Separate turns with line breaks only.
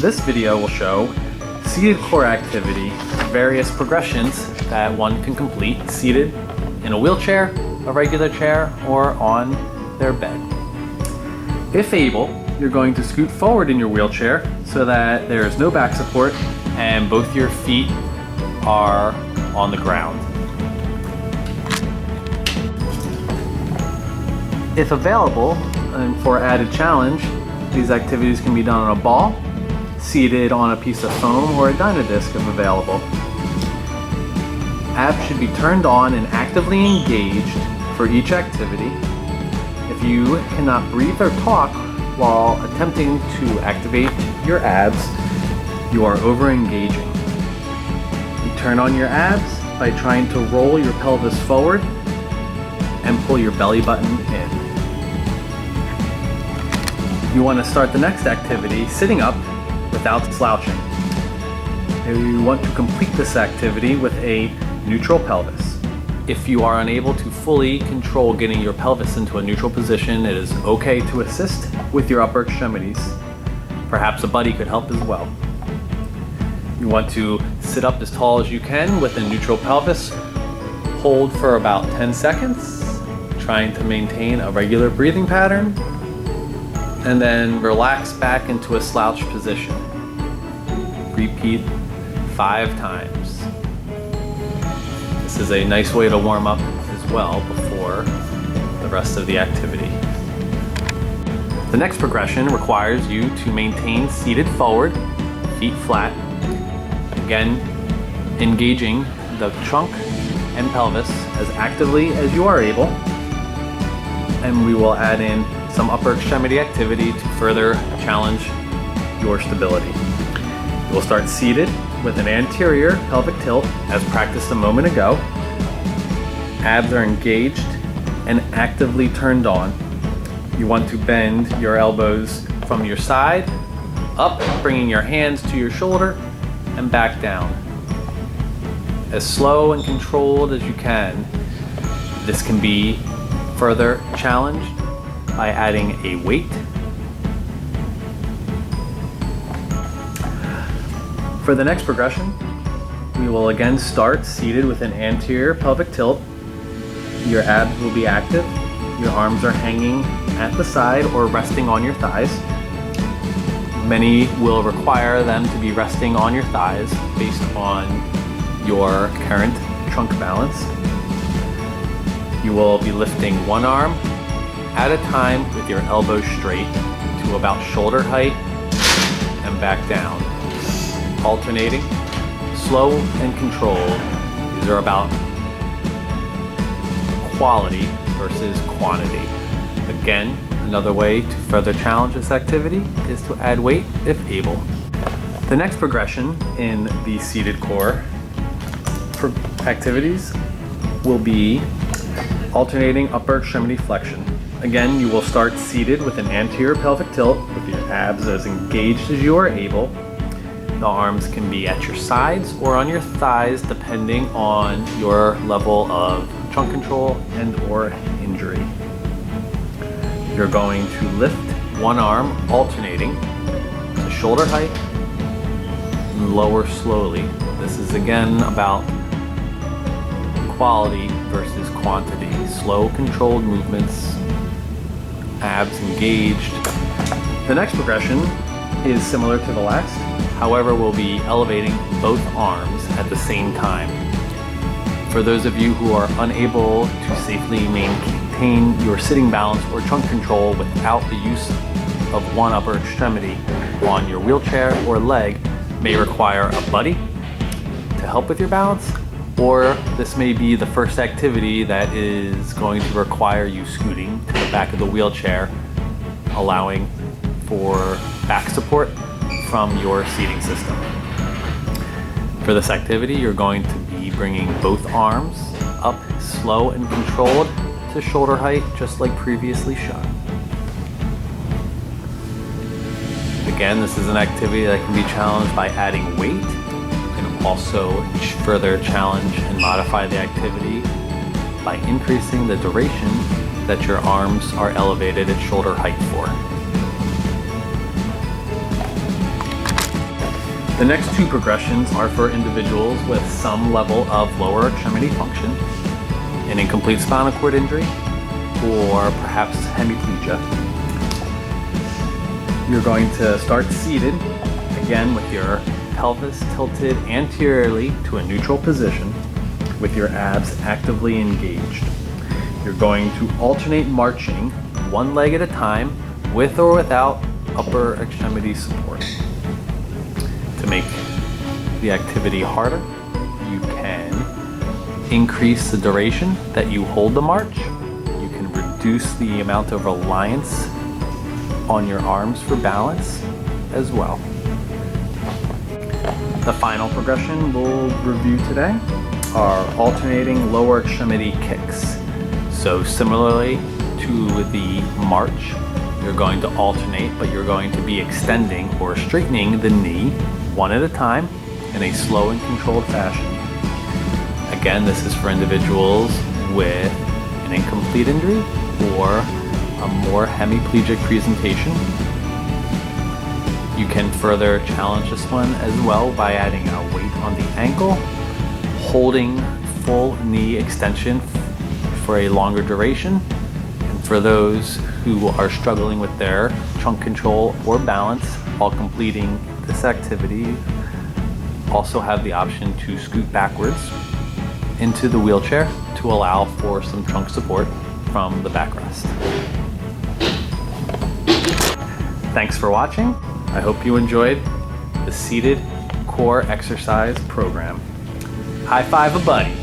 This video will show seated core activity, various progressions that one can complete seated in a wheelchair, a regular chair, or on their bed. If able, you're going to scoot forward in your wheelchair so that there is no back support and both your feet are on the ground. If available, and for added challenge, these activities can be done on a ball, seated on a piece of foam, or a Dynadisc if available. Abs should be turned on and actively engaged for each activity. If you cannot breathe or talk while attempting to activate your abs, you are over-engaging. You turn on your abs by trying to roll your pelvis forward and pull your belly button in. You want to start the next activity sitting up without slouching. You want to complete this activity with a neutral pelvis. If you are unable to fully control getting your pelvis into a neutral position, it is okay to assist with your upper extremities. Perhaps a buddy could help as well. You want to sit up as tall as you can with a neutral pelvis. Hold for about 10 seconds, trying to maintain a regular breathing pattern, and then relax back into a slouch position. Repeat 5 times. This is a nice way to warm up as well before the rest of the activity. The next progression requires you to maintain seated forward, feet flat. Again, engaging the trunk and pelvis as actively as you are able. And we will add in some upper extremity activity to further challenge your stability. We'll start seated with an anterior pelvic tilt as practiced a moment ago. Abs are engaged and actively turned on. You want to bend your elbows from your side up, bringing your hands to your shoulder and back down. As slow and controlled as you can. This can be further challenged by adding a weight. For the next progression, we will again start seated with an anterior pelvic tilt. Your abs will be active. Your arms are hanging at the side or resting on your thighs. Many will require them to be resting on your thighs based on your current trunk balance. You will be lifting one arm at a time with your elbows straight to about shoulder height and back down. Alternating, slow and controlled. These are about quality versus quantity. Again, another way to further challenge this activity is to add weight if able. The next progression in the seated core activities will be alternating upper extremity flexion. Again, you will start seated with an anterior pelvic tilt with your abs as engaged as you are able. The arms can be at your sides or on your thighs depending on your level of trunk control and or injury. You're going to lift one arm alternating to shoulder height and lower slowly. This is again about quality versus quantity. Slow, controlled movements, abs engaged. The next progression is similar to the last. However, we'll be elevating both arms at the same time. For those of you who are unable to safely maintain your sitting balance or trunk control without the use of one upper extremity on your wheelchair or leg, may require a buddy to help with your balance, or this may be the first activity that is going to require you scooting to the back of the wheelchair, allowing for back support from your seating system. For this activity, you're going to be bringing both arms up slow and controlled to shoulder height, just like previously shown. Again, this is an activity that can be challenged by adding weight. You can also further challenge and modify the activity by increasing the duration that your arms are elevated at shoulder height for. The next two progressions are for individuals with some level of lower extremity function, an incomplete spinal cord injury, or perhaps hemiplegia. You're going to start seated, again with your pelvis tilted anteriorly to a neutral position with your abs actively engaged. You're going to alternate marching one leg at a time with or without upper extremity support. To make the activity harder, you can increase the duration that you hold the march. You can reduce the amount of reliance on your arms for balance as well. The final progression we'll review today are alternating lower extremity kicks. So similarly to the march, you're going to alternate, but you're going to be extending or straightening the knee one at a time in a slow and controlled fashion. Again, this is for individuals with an incomplete injury or a more hemiplegic presentation. You can further challenge this one as well by adding a weight on the ankle, holding full knee extension for a longer duration. And for those who are struggling with their trunk control or balance while completing this activity, also have the option to scoot backwards into the wheelchair to allow for some trunk support from the backrest. Thanks for watching. I hope you enjoyed the seated core exercise program. High five a buddy.